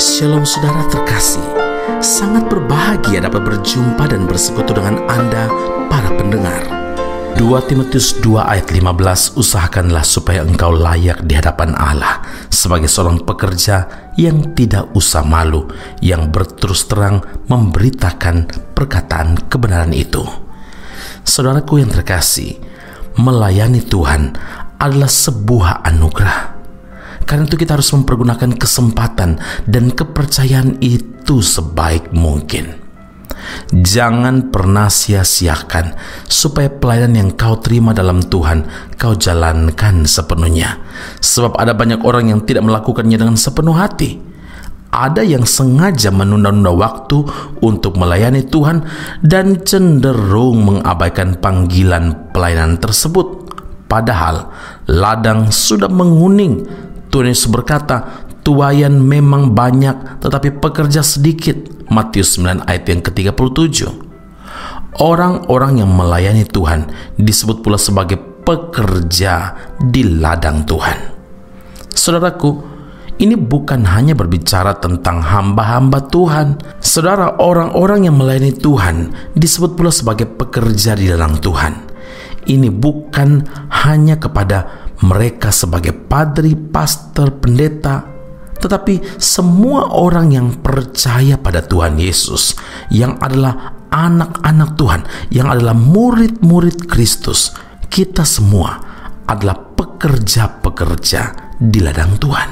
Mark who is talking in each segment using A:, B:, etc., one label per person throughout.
A: Shalom saudara terkasih, sangat berbahagia dapat berjumpa dan bersekutu dengan Anda para pendengar. 2 Timotius 2 ayat 15, usahakanlah supaya engkau layak di hadapan Allah sebagai seorang pekerja yang tidak usah malu, yang berterus terang memberitakan perkataan kebenaran itu. Saudaraku yang terkasih, melayani Tuhan adalah sebuah anugerah. Karena itu kita harus mempergunakan kesempatan dan kepercayaan itu sebaik mungkin. Jangan pernah sia-siakan supaya pelayanan yang kau terima dalam Tuhan kau jalankan sepenuhnya. Sebab ada banyak orang yang tidak melakukannya dengan sepenuh hati. Ada yang sengaja menunda-nunda waktu untuk melayani Tuhan dan cenderung mengabaikan panggilan pelayanan tersebut. Padahal ladang sudah menguning. Tuhan Yesus berkata, tuaian memang banyak tetapi pekerja sedikit. Matius 9 ayat yang ke-37. Orang-orang yang melayani Tuhan disebut pula sebagai pekerja di ladang Tuhan. Saudaraku, ini bukan hanya berbicara tentang hamba-hamba Tuhan. Saudara, orang-orang yang melayani Tuhan disebut pula sebagai pekerja di ladang Tuhan. Ini bukan hanya kepada mereka sebagai padri, pastor, pendeta, tetapi semua orang yang percaya pada Tuhan Yesus, yang adalah anak-anak Tuhan, yang adalah murid-murid Kristus. Kita semua adalah pekerja-pekerja di ladang Tuhan.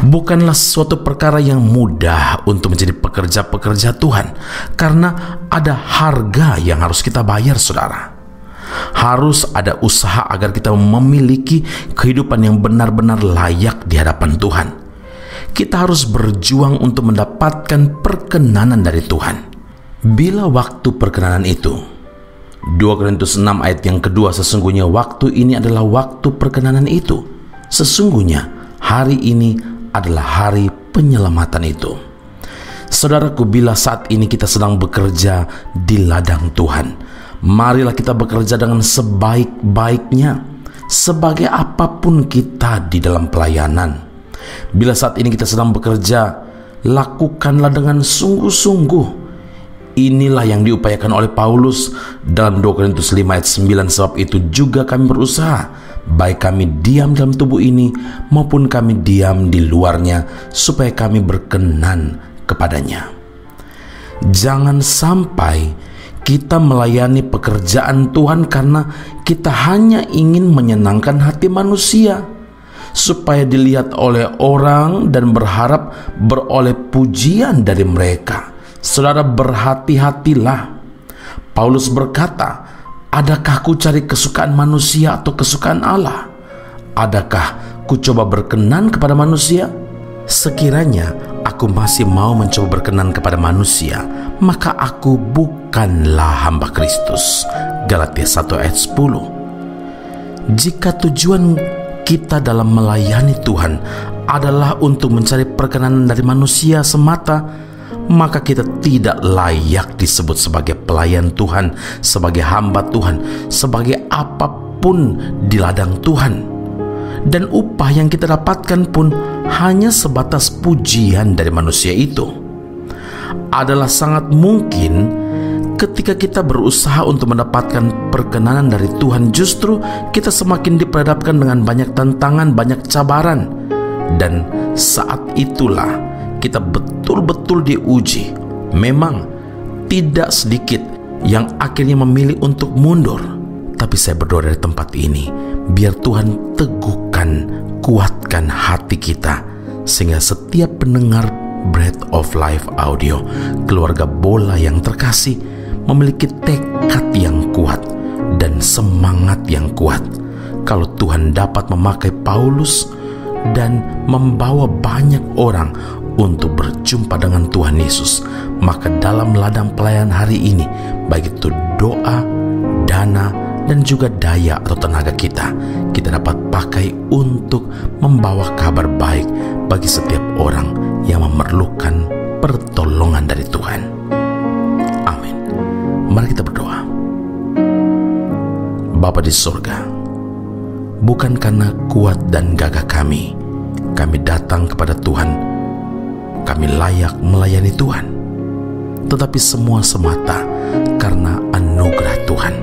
A: Bukanlah suatu perkara yang mudah untuk menjadi pekerja-pekerja Tuhan, karena ada harga yang harus kita bayar, saudara. Harus ada usaha agar kita memiliki kehidupan yang benar-benar layak di hadapan Tuhan. Kita harus berjuang untuk mendapatkan perkenanan dari Tuhan. Bila waktu perkenanan itu, 2 Korintus 6 ayat yang kedua, sesungguhnya waktu ini adalah waktu perkenanan itu. Sesungguhnya hari ini adalah hari penyelamatan itu. Saudaraku, bila saat ini kita sedang bekerja di ladang Tuhan, marilah kita bekerja dengan sebaik-baiknya, sebagai apapun kita di dalam pelayanan. Bila saat ini kita sedang bekerja, lakukanlah dengan sungguh-sungguh. Inilah yang diupayakan oleh Paulus dalam 2 Korintus 5 ayat 9, sebab itu juga kami berusaha, baik kami diam dalam tubuh ini maupun kami diam di luarnya, supaya kami berkenan kepadanya. Jangan sampai kita melayani pekerjaan Tuhan karena kita hanya ingin menyenangkan hati manusia, supaya dilihat oleh orang dan berharap beroleh pujian dari mereka. Saudara, berhati-hatilah. Paulus berkata, adakah ku cari kesukaan manusia atau kesukaan Allah? Adakah ku coba berkenan kepada manusia? Sekiranya aku masih mau mencoba berkenan kepada manusia, maka aku bukanlah hamba Kristus. Galatia 1 ayat 10. Jika tujuan kita dalam melayani Tuhan adalah untuk mencari perkenanan dari manusia semata, maka kita tidak layak disebut sebagai pelayan Tuhan, sebagai hamba Tuhan, sebagai apapun di ladang Tuhan. Dan upah yang kita dapatkan pun hanya sebatas pujian dari manusia itu. Adalah sangat mungkin ketika kita berusaha untuk mendapatkan perkenanan dari Tuhan, justru kita semakin diperhadapkan dengan banyak tantangan, banyak cabaran. Dan saat itulah kita betul-betul diuji. Memang tidak sedikit yang akhirnya memilih untuk mundur. Tapi saya berdoa dari tempat ini, biar Tuhan teguhkan, kuatkan hati kita, sehingga setiap pendengar Bread of Life Audio, keluarga bola yang terkasih, memiliki tekad yang kuat dan semangat yang kuat. Kalau Tuhan dapat memakai Paulus dan membawa banyak orang untuk berjumpa dengan Tuhan Yesus, maka dalam ladang pelayanan hari ini, baik itu doa, dana, dan juga daya atau tenaga kita dapat pakai untuk membawa kabar baik bagi setiap orang yang memerlukan pertolongan dari Tuhan. Amin. Mari kita berdoa. Bapa di surga, bukan karena kuat dan gagah kami datang kepada Tuhan kami layak melayani Tuhan, tetapi semua semata karena anugerah Tuhan.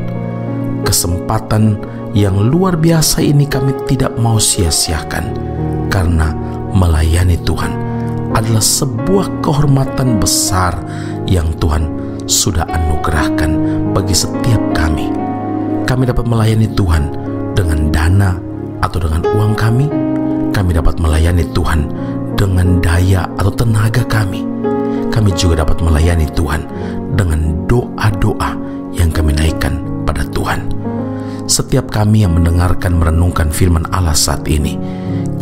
A: Kesempatan yang luar biasa ini kami tidak mau sia-siakan, karena melayani Tuhan adalah sebuah kehormatan besar yang Tuhan sudah anugerahkan bagi setiap kami. Kami dapat melayani Tuhan dengan dana atau dengan uang kami. Kami dapat melayani Tuhan dengan daya atau tenaga kami. Kami juga dapat melayani Tuhan dengan doa-doa yang kami naikkan pada Tuhan. Setiap kami yang mendengarkan merenungkan firman Allah saat ini,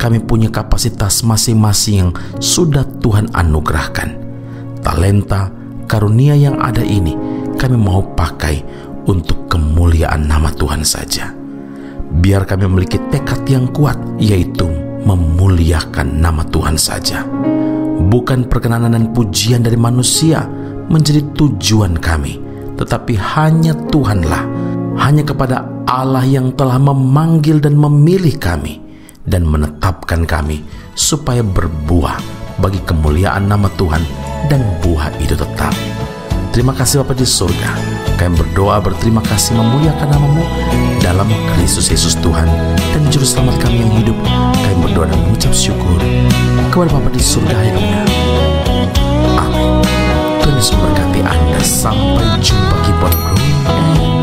A: kami punya kapasitas masing-masing yang sudah Tuhan anugerahkan. Talenta, karunia yang ada ini kami mau pakai untuk kemuliaan nama Tuhan saja. Biar kami memiliki tekad yang kuat, yaitu memuliakan nama Tuhan saja. Bukan perkenanan dan pujian dari manusia menjadi tujuan kami, tetapi hanya Tuhanlah, hanya kepada Allah yang telah memanggil dan memilih kami dan menetapkan kami supaya berbuah bagi kemuliaan nama Tuhan, dan buah itu tetap. Terima kasih Bapa di surga. Kami berdoa berterima kasih memuliakan nama-Mu dalam Kristus Yesus Tuhan dan Juru Selamat kami yang hidup. Kami berdoa dan mengucap syukur kepada Bapa di surga. Haleluya. Amin. Tuhan Yesus memberkati Anda. Sampai jumpa, keep on growing.